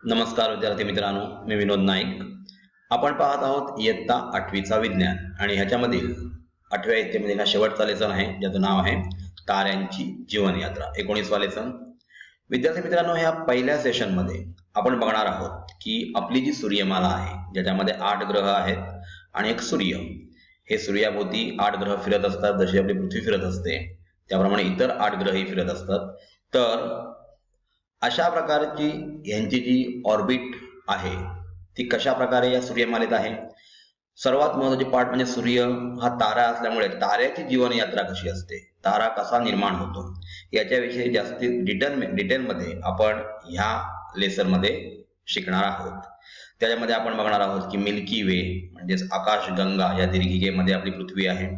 नमस्कार विद्यार्थी मित्रांनो, मी विनोद नाईक. आपण पाहत आहोत इयत्ता 8वीचा विज्ञान आणि ह्याच्यामधील 8व्या इयत्तेमधील हा शेवटचा लेसन आहे, ज्याचं नाव आहे ताऱ्यांची जीवनयात्रा. 19वा लेसन. विद्यार्थी मित्रांनो, ह्या पहिल्या सेशन मध्ये आपण बघणार आहोत की आपली जी सूर्यमाला आहे, ज्याच्यामध्ये 8 ग्रह आहेत आणि एक सूर्य. हे सूर्याभोवती 8 ग्रह फिरत असतात. जशी आपली पृथ्वी फिरत असते त्याप्रमाणे इतर 8 ग्रहही फिरत असतात. तर अशा प्रकारची यांची जी ऑर्बिट आहे ती कशा प्रकारे या सूर्यमालेत आहे. सर्वात महत्त्वाची पार्ट म्हणजे सूर्य हा तारा असल्यामुळे ताऱ्याची जीवनयात्रा कशी असते, तारा कसा निर्माण होतो, याच्याविषयी जास्ती डिटेलमध्ये आपण ह्या लेसन मध्ये शिकणार आहोत. त्याच्यामध्ये आपण बघणार आहोत की मिल्की वे म्हणजेच आकाशगंगा या दीर्घिकेमध्ये आपली पृथ्वी आहे.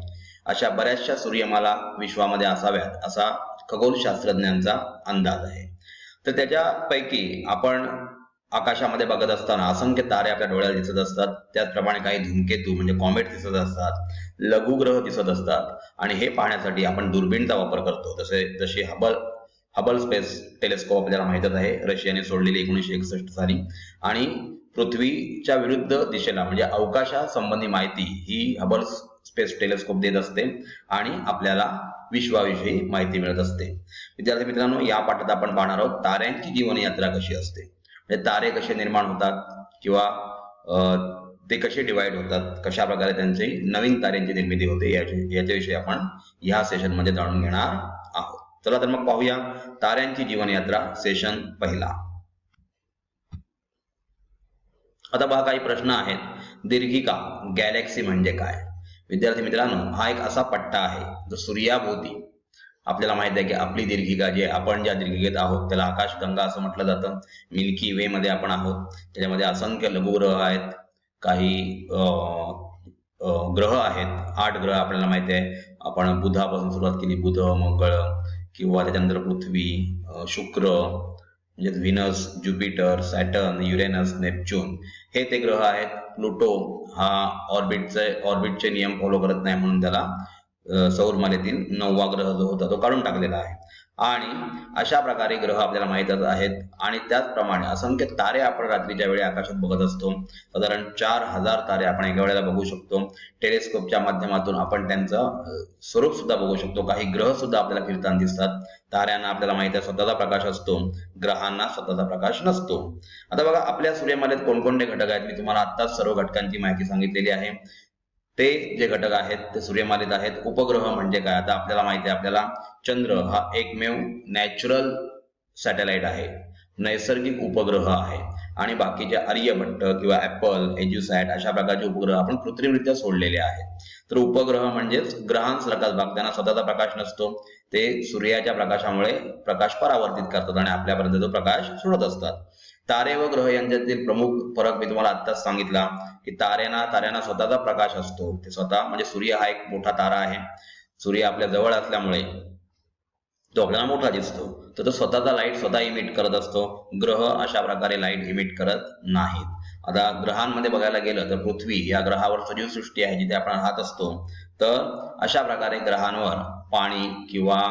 अशा बऱ्याचशा सूर्यमाला विश्वामध्ये असाव्यात असा खगोलशास्त्रज्ञांचा अंदाज आहे. तर त्याच्यापैकी आपण आकाशामध्ये बघत असताना असंख्य तारे आपल्या डोळ्याला दिसत असतात. त्याचप्रमाणे काही धूमकेतू म्हणजे कॉमेट दिसत असतात, लघुग्रह दिसत असतात आणि हे पाहण्यासाठी आपण दुर्बीणचा वापर करतो. जसे हबल स्पेस टेलिस्कोप आपल्याला माहितच आहे, रशियाने सोडलेली 1961 साली. आणि पृथ्वीच्या विरुद्ध दिशेला म्हणजे अवकाशासंबंधी माहिती ही हबल स्पेस टेलिस्कोप देत असते आणि आपल्याला विश्वाविषयी माहिती मिळत असते. विद्यार्थी मित्रांनो, या पाठात आपण पाहणार आहोत ताऱ्यांची जीवनयात्रा कशी असते, म्हणजे तारे कसे निर्माण होतात किंवा ते कसे डिवाइड होतात, कशा प्रकारे त्यांची नवीन ताऱ्यांची निर्मिती होते याच्याविषयी आपण या सेशन मध्ये जाणून घेणार आहोत. चला तर मग पाहूया ताऱ्यांची जीवनयात्रा सेशन पहिला. आता पहा, काही प्रश्न आहेत. दीर्घिका गॅलेक्सी म्हणजे काय? विद्यार्थी मित्रांनो, हा एक असा पट्टा आहे जो सूर्याभोवती, आपल्याला माहित आहे की आपली दीर्घिका जी आहे, आपण ज्या दीर्घिकेत आहोत त्याला आकाशगंगा असं म्हटलं जातं. मिल्की वे मध्ये आपण आहोत. त्याच्यामध्ये असंख्य लघुग्रह आहेत, काही ग्रह आहेत. 8 ग्रह आपल्याला माहिती आहे. आपण बुधापासून सुरुवात केली, बुध, मंगळ किंवा त्याच्यानंतर पृथ्वी, शुक्र म्हणजे Venus, Jupiter, Saturn, Uranus, Neptune हे ते ग्रह आहेत. प्लुटो हा ऑर्बिटचे नियम फॉलो करत नाही म्हणून त्याला सौरमालेतील 9वा ग्रह जो होता तो काढून टाकलेला आहे. आणि अशा प्रकारे ग्रह आपल्याला माहितच आहेत. आणि त्याचप्रमाणे असंख्य तारे आपण रात्रीच्या वेळी आकाशात बघत असतो. साधारण 4000 तारे आपण एका वेळेला बघू शकतो. टेलिस्कोपच्या माध्यमातून आपण त्यांचं स्वरूप सुद्धा बघू शकतो. काही ग्रह सुद्धा आपल्याला फिरताना दिसतात. ताऱ्यांना आपल्याला माहिती आहे स्वतःचा प्रकाश असतो, ग्रहांना स्वतःचा प्रकाश नसतो. आता बघा, आपल्या सूर्यमालेत कोणकोणते घटक आहेत. मी तुम्हाला आत्ताच सर्व घटकांची माहिती सांगितलेली आहे. ते जे घटक आहेत ते सूर्यमालेत आहेत. उपग्रह म्हणजे काय? आता आपल्याला माहिती आहे, आपल्याला चंद्र हा एकमेव नॅचरल सॅटेलाइट आहे, नैसर्गिक उपग्रह आहे. आणि बाकीचे आर्यभट्ट किंवा ऍपल, एज्युसॅट अशा प्रकारचे उपग्रह आपण कृत्रिमरित्या सोडलेले आहेत. तर उपग्रह म्हणजेच ग्रहांसारखाच भाग, त्यांना स्वतःचा प्रकाश नसतो. ते सूर्याच्या प्रकाशामुळे प्रकाश परावर्तित करतात आणि आपल्यापर्यंत तो प्रकाश सोडत असतात. तारे व ग्रह यांच्यातील प्रमुख फरक मी तुम्हाला आत्ताच सांगितला की ताऱ्यांना स्वतःचा प्रकाश असतो. ते स्वतः म्हणजे सूर्य हा एक मोठा तारा आहे. सूर्य आपल्या जवळ असल्यामुळे तो आपल्याला मोठा दिसतो, तर तो स्वतःचा लाईट स्वतः इमिट करत असतो. ग्रह अशा प्रकारे लाईट इमिट करत नाहीत. आता ग्रहांमध्ये बघायला गेलं तर पृथ्वी या ग्रहावर सजीव सृष्टी आहे जिथे आपण राहत असतो. तर अशा प्रकारे ग्रहांवर पाणी किंवा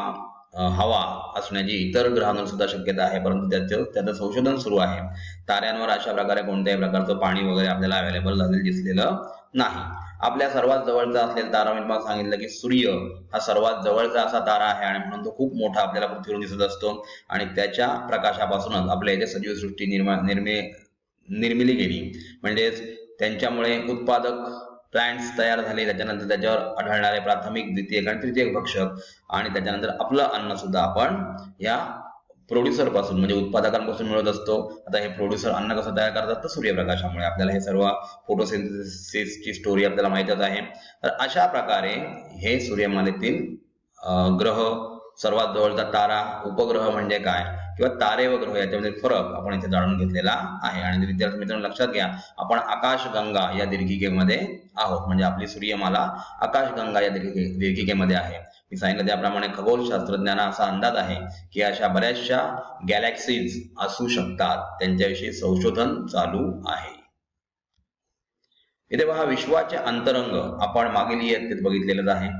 हवा असण्याची इतर ग्रहांवर सुद्धा शक्यता आहे, परंतु त्याचं संशोधन सुरू आहे. ताऱ्यांवर अशा प्रकारे कोणत्याही प्रकारचं पाणी वगैरे आपल्याला अवेलेबल झालेलं दिसलेलं नाही. आपल्या सर्वात जवळचा असलेला तारा मी तुम्हाला सांगितलं की सूर्य हा सर्वात जवळचा असा तारा आहे आणि म्हणून तो खूप मोठा आपल्याला पृथ्वीवर दिसत असतो. आणि त्याच्या प्रकाशापासूनच आपल्या इथे सजीव सृष्टी निर्मिली गेली. म्हणजेच त्यांच्यामुळे उत्पादक प्लांट्स तयार झाले. त्याच्यानंतर त्याच्यावर आढळणारे प्राथमिक, द्वितीयक आणि तृतीयक भक्षक आणि त्याच्यानंतर आपलं अन्न सुद्धा आपण या प्रोड्युसर पासून म्हणजे उत्पादकांपासून मिळत असतो. आता हे प्रोड्युसर अन्न कसं तयार करतात तर सूर्यप्रकाशामुळे. आपल्याला हे सर्व फोटोसिंथेसिसची स्टोरी आपल्याला माहितच आहे. तर अशा प्रकारे हे सूर्यमालेतील ग्रह, सर्वात जवळचा तारा, उपग्रह म्हणजे काय किंवा तारे व ग्रह याच्यामध्ये फरक आपण इथे जाणून घेतलेला आहे. आणि विद्यार्थी मित्रांनो, लक्षात घ्या, आपण आकाशगंगा या दीर्घिकेमध्ये आहोत. म्हणजे आपली सूर्यमाला आकाशगंगा या दीर्घिकेमध्ये आहे. मी सांगितलं त्याप्रमाणे खगोलशास्त्रज्ञांना असा अंदाज आहे की अशा बऱ्याचशा गॅलेक्सीज असू शकतात. त्यांच्याविषयी संशोधन चालू आहे. इथे पहा, विश्वाचे अंतरंग आपण मागील इयत्तेत बघितलेलंच आहे.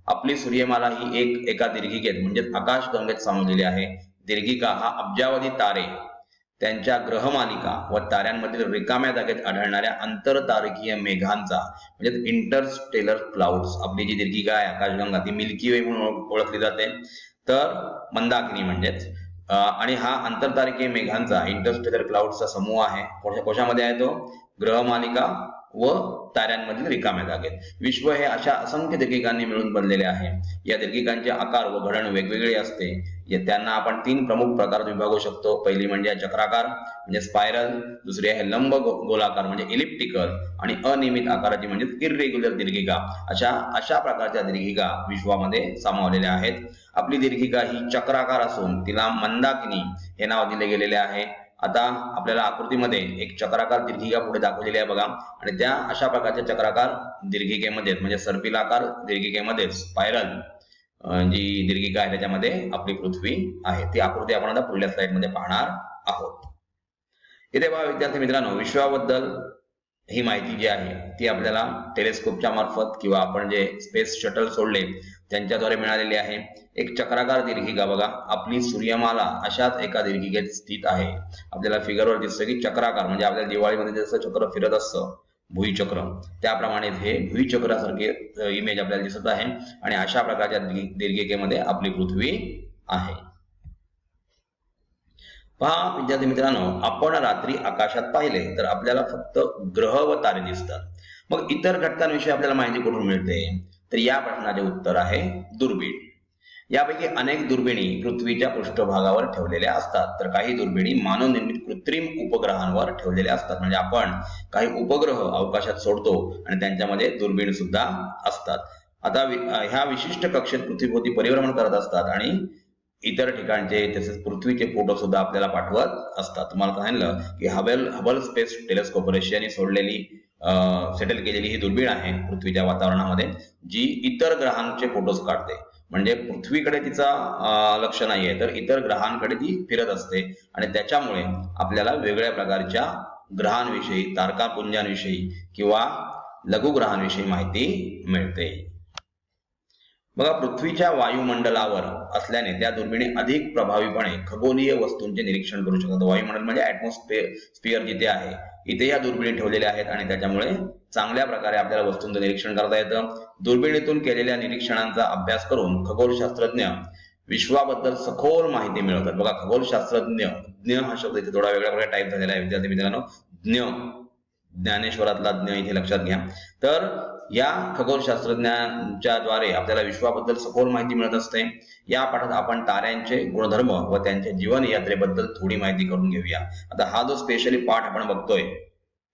आपली सूर्यमाला ही एका दीर्घिकेत म्हणजेच आकाशगंगेत सामावलेली आहे. दीर्घिका हा अब्जावधी तारे त्यांच्या ग्रहमालिका व ताऱ्यांमधील रिकाम्या जागेत आढळणाऱ्या आंतरतारकीय मेघांचा म्हणजे इंटरस्टेलर क्लाउड्स, आपली जी दीर्घिका आहे आकाशगंगा ती मिल्की वे म्हणून ओळखली जाते, तर मंदाकिनी म्हणजेच आणि हा आंतरतारकीय मेघांचा इंटरस्टेलर क्लाउड्सचा समूह आहे. कोशामध्ये आहे तो? ग्रहमालिका व ताऱ्यांमधील रिकाम्या जागेत. विश्व हे अशा असंख्य दीर्घिकांनी मिळून बनलेले आहे. या दीर्घिकांचे आकार व घडण वेगवेगळे असते. त्यांना आपण 3 प्रमुख प्रकारात विभागू शकतो. पहिली म्हणजे चक्राकार म्हणजे स्पायरल, दुसरी आहे लंब गोलाकार म्हणजे इलिप्टिकल आणि अनियमित आकाराची म्हणजे इर्रेग्युलर दीर्घिका. अशा प्रकारच्या दीर्घिका विश्वामध्ये सामावलेल्या आहेत. आपली दीर्घिका ही चक्राकार असून तिला मंदाकिनी हे नाव दिले गेलेले आहे. आता आपल्याला आकृतीमध्ये एक चक्राकार दीर्घिका पुढे दाखवलेली आहे बघा, आणि त्या अशा प्रकारच्या चक्राकार दीर्घिकेमध्ये म्हणजे सर्पिलाकार दीर्घिकेमध्ये स्पायरल जी दीर्घिका आहे त्याच्यामध्ये आपली पृथ्वी आहे. ती आकृती आपण आता पुढल्या स्लाइड मध्ये पाहणार आहोत. इथे पहा विद्यार्थी मित्रांनो, विश्वाबद्दल ही माहिती जी आहे ती आपल्याला टेलिस्कोपच्या मार्फत किंवा आपण जे स्पेस शटल सोडले त्यांच्याद्वारे मिळालेली आहे. एक चक्राकार दीर्घिका बघा, आपली सूर्यमाला अशाच एका दीर्घिकेत स्थित आहे. आपल्याला फिगरवर दिसतं की चक्राकार म्हणजे आपल्याला दिवाळीमध्ये जसं चक्र फिरत असतं भुईचक्र, त्याप्रमाणे हे भुईचक्रासारखे इमेज आपल्याला दिसत आहे आणि अशा प्रकारच्या दीर्घिकेमध्ये आपली पृथ्वी आहे. पहा विद्यार्थी मित्रांनो, आपण रात्री आकाशात पाहिले तर आपल्याला फक्त ग्रह व तारे दिसतात. मग इतर घटकांविषयी आपल्याला माहिती कुठून मिळते? तर या प्रश्नाचे उत्तर आहे दुर्बीण. यापैकी अनेक दुर्बिणी पृथ्वीच्या पृष्ठभागावर ठेवलेल्या असतात, तर काही दुर्बिणी मानवनिर्मित कृत्रिम उपग्रहांवर ठेवलेल्या असतात. म्हणजे आपण काही उपग्रह अवकाशात सोडतो आणि त्यांच्यामध्ये दुर्बीण सुद्धा असतात. आता ह्या विशिष्ट कक्षेत पृथ्वीभोवती परिभ्रमण करत असतात आणि इतर ठिकाणचे तसेच पृथ्वीचे फोटो सुद्धा आपल्याला पाठवत असतात. तुम्हाला सांगितलं की हबल स्पेस टेलिस्कोप रशियाने सोडलेली सेटल केलेली ही दुर्बीण आहे पृथ्वीच्या वातावरणामध्ये, जी इतर ग्रहांचे फोटोज काढते. म्हणजे पृथ्वीकडे तिचा लक्ष नाहीये तर इतर ग्रहांकडे ती फिरत असते आणि त्याच्यामुळे आपल्याला वेगळ्या प्रकारच्या ग्रहांविषयी, तारकापुंजांविषयी किंवा लघुग्रहांविषयी माहिती मिळते. बघा, पृथ्वीच्या वायुमंडलावर असल्याने त्या दुर्बिणी अधिक प्रभावीपणे खगोलीय वस्तूंचे निरीक्षण करू शकतात. वायुमंडल म्हणजे ऍटमॉस्फिअर जिथे आहे इथे या दुर्बिणी ठेवलेल्या आहेत आणि त्याच्यामुळे चांगल्या प्रकारे आपल्याला वस्तूंचं निरीक्षण करता येतं. दुर्बिणीतून केलेल्या निरीक्षणांचा अभ्यास करून खगोलशास्त्रज्ञ विश्वाबद्दल सखोल माहिती मिळवतात. बघा, खगोलशास्त्रज्ञ, ज्ञ हा शब्द इथे थोडा वेगळ्या प्रकारे टाईप झालेला आहे विद्यार्थी मित्रांनो. ज्ञ, ज्ञानेश्वरातला ज्ञ इथे लक्षात घ्या. तर या खगोलशास्त्रज्ञांच्या द्वारे आपल्याला विश्वाबद्दल सखोल माहिती मिळत असते. या पाठात आपण ताऱ्यांचे गुणधर्म व त्यांच्या जीवन यात्रेबद्दल थोडी माहिती करून घेऊया. आता हा जो स्पेशली पाठ आपण बघतोय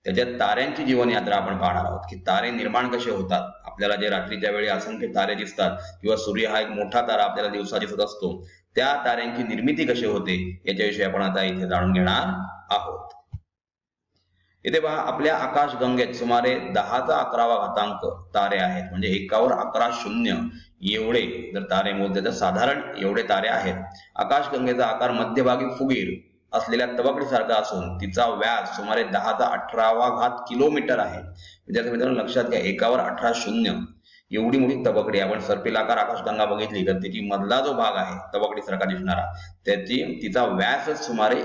त्याच्यात ताऱ्यांची जीवन यात्रा आपण पाहणार आहोत की तारे निर्माण कसे होतात. आपल्याला जे रात्रीच्या वेळी असंख्य तारे दिसतात किंवा सूर्य हा एक मोठा तारा आपल्याला दिवसा दिसत असतो, त्या ताऱ्यांची निर्मिती कशी होते याच्याविषयी आपण आता इथे जाणून घेणार आहोत. इथे पहा, आपल्या आकाशगंगेत सुमारे 10⁻11 तारे आहेत. म्हणजे 1वर 11 शून्य एवढे जर तारे मोजले तर साधारण एवढे तारे आहेत. आकाशगंगेचा आकार मध्यभागी फुगीर असलेल्या तबकडीसारखा असून तिचा व्यास सुमारे 10⁻18 किलोमीटर आहे. विद्यार्थी मित्रांनो लक्षात घ्या, 1वर 18 शून्य एवढी मोठी तबकडी. आपण सर्पिलाकार आकाशगंगा बघितली तर त्याची मधला जो भाग आहे तबकडीसारखा दिसणारा तिचा व्यासच सुमारे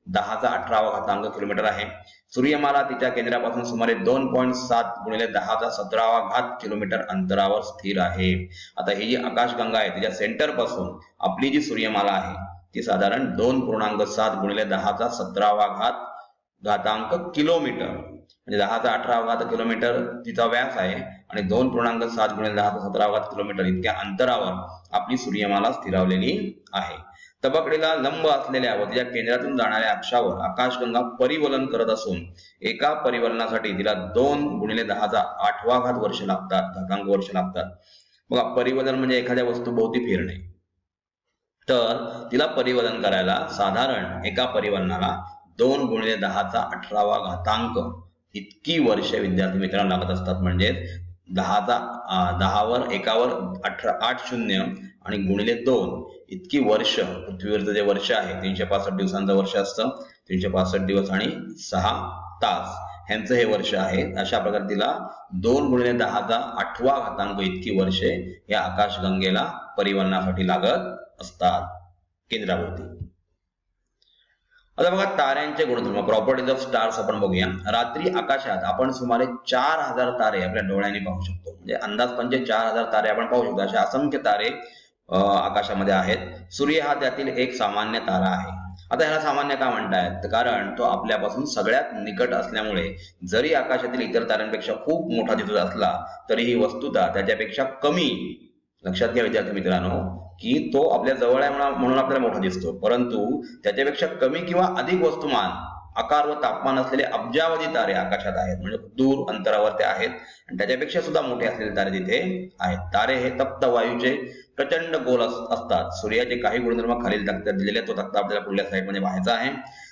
10⁻18 किलोमीटर आहे. सूर्यमाला तिच्या केंद्रापासून सुमारे 2.7 × 10⁻17 किलोमीटर अंतरावर स्थिर आहे. आता ही जी आकाशगंगा आहे तिच्या सेंटर पासून आपली जी सूर्यमाला आहे ती साधारण 2.7 × 10⁻17 किलोमीटर म्हणजे 10⁻18 किलोमीटर तिचा व्यास आहे आणि 2.7 × 10⁻17 किलोमीटर इतक्या अंतरावर आपली सूर्यमाला स्थिरावलेली आहे. तबकडीला लंब असलेल्या व तिच्या केंद्रातून जाणाऱ्या अक्षावर आकाशगंगा परिवलन करत असून एका परिवलनासाठी तिला 2 × 10⁸ वर्ष लागतात. बघा, परिवलन म्हणजे एखाद्या वस्तू भोवती फिरणे. तर तिला परिवलन करायला साधारण एका परिवलनाला 2 × 10⁸ इतकी वर्षे विद्यार्थी मित्रांनो लागत असतात. म्हणजे 10वर 8 शून्य आणि गुणिले 2 इतकी वर्ष, पृथ्वीवरचं जे वर्ष आहे 365 दिवसांचं वर्ष असतं, 365 दिवस आणि 6 तास ह्यांचं हे वर्ष आहे. अशा प्रकारे तिला 2 × 10⁸ इतकी वर्षे या आकाशगंगेला परिवलनासाठी लागत असतात केंद्रावरती. आता बघा ताऱ्यांचे गुणधर्म, प्रॉपर्टीज ऑफ स्टार्स आपण बघूया. रात्री आकाशात आपण सुमारे 4000 तारे आपल्या डोळ्यांनी पाहू शकतो. म्हणजे अंदाजपंचे 4000 तारे आपण पाहू शकतो. अशा असंख्य तारे आकाशामध्ये आहेत. सूर्य हा त्यातील एक सामान्य तारा आहे. आता ह्याला सामान्य का म्हणतायत? कारण तो आपल्यापासून सगळ्यात निकट असल्यामुळे जरी आकाशातील इतर ताऱ्यांपेक्षा खूप मोठा दिसत असला तरीही वस्तुतः त्याच्यापेक्षा कमी, लक्षात घ्या विद्यार्थी मित्रांनो, की तो आपल्या जवळ आहे म्हणून आपल्याला मोठा दिसतो, परंतु त्याच्यापेक्षा कमी किंवा अधिक वस्तुमान, आकार व तापमान असलेले अब्जावधी तारे आकाशात आहेत. म्हणजे दूर अंतरावर ते आहेत आणि त्याच्यापेक्षा सुद्धा मोठे असलेले तारे तिथे आहेत. तारे हे तप्त वायूचे प्रचंड गोल असतात. सूर्याचे काही गुणधर्म खालील तक्त्यात दिलेले, तो तक्ता आपल्याला पुढल्या स्लाइडमध्ये पाहायचा आहे.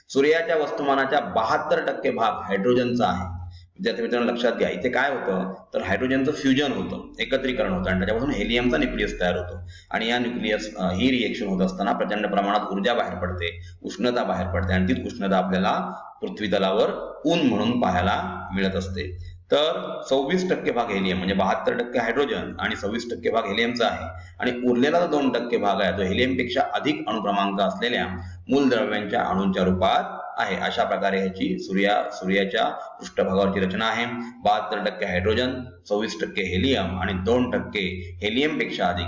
सूर्याच्या वस्तुमानाच्या 72% भाग हायड्रोजनचा आहे. विद्यार्थी मित्रांनो लक्षात घ्या, इथे काय होतं तर हायड्रोजनचं फ्युजन होतं, एकत्रीकरण होतं आणि त्याच्यापासून हेलियमचा न्यूक्लियस तयार होतो. आणि या न्यूक्लियस ही रिएक्शन होत असताना प्रचंड प्रमाणात ऊर्जा बाहेर पडते, उष्णता बाहेर पडते आणि तीच उष्णता आपल्याला पृथ्वी तलावर ऊन म्हणून पाहायला मिळत असते. तर 26% भाग हेलियम, म्हणजे 72% हायड्रोजन आणि 26% भाग हेलियमचा आहे. आणि उरलेला 2% भाग आहे तो हेलियमपेक्षा अधिक अणुक्रमांक असलेल्या मूलद्रव्यांच्या अणूंच्या रूपात आहे. अशा प्रकारे ह्याची सूर्याच्या पृष्ठभागावरची रचना आहे. 72% हायड्रोजन, 26% हेलियम आणि 2% हेलियमपेक्षा अधिक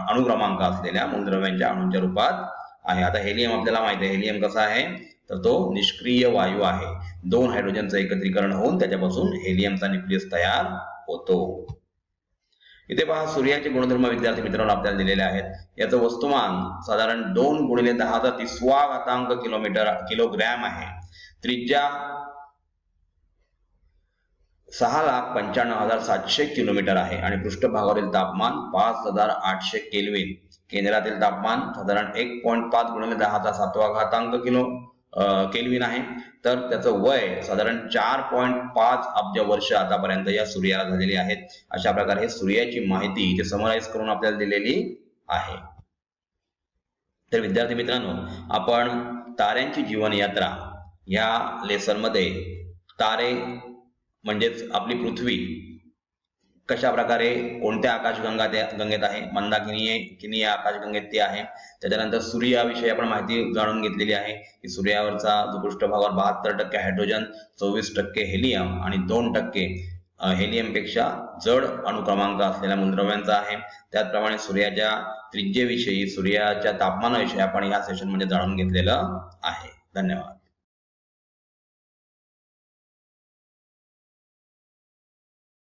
अणुक्रमांक असलेल्या मूलद्रव्यांच्या अणूंच्या रूपात आहे. आता हेलियम आपल्याला माहिती आहे, हेलियम कसा आहे तर तो निष्क्रिय वायू आहे. 2 हायड्रोजनचं एकत्रीकरण होऊन त्याच्यापासून हेलियमचा न्यूक्लियस तयार होतो. इथे पहा सूर्याचे गुणधर्म विद्यार्थी मित्रांनो आपल्याला दिलेले आहेत. याचं वस्तुमान साधारण 2 × 10³ किलोग्रॅम आहे. त्रिज्या 6,95,700 किलोमीटर आहे आणि पृष्ठभागावरील तापमान 5,800 केल्विन. केंद्रातील तापमान साधारण 1.5 × 10⁷ केल्विन आहे. तर त्याचं वय साधारण 4.5 अब्ज वर्ष आतापर्यंत या सूर्याला झालेली आहेत. अशा प्रकारे हे सूर्याची माहिती इथे समराइज करून आपल्याला दिलेली आहे. तर विद्यार्थी मित्रांनो, आपण ताऱ्यांची जीवन यात्रा या लेसन मध्ये तारे म्हणजेच आपली पृथ्वी कशा प्रकारे कोणत्या आकाशगंगेत आहे, मंदाकिनी या आकाशगंगेत ती आहे. त्याच्यानंतर सूर्याविषयी आपण माहिती जाणून घेतलेली आहे की सूर्यावरचा जो पृष्ठभागावर 72% हायड्रोजन, 24% हेलियम आणि 2% हेलियमपेक्षा जड अणुक्रमांक असलेल्या मूलद्रव्यांचा आहे. त्याचप्रमाणे सूर्याच्या त्रिज्येविषयी, सूर्याच्या तापमानाविषयी आपण या सेशनमध्ये जाणून घेतलेलं आहे. धन्यवाद.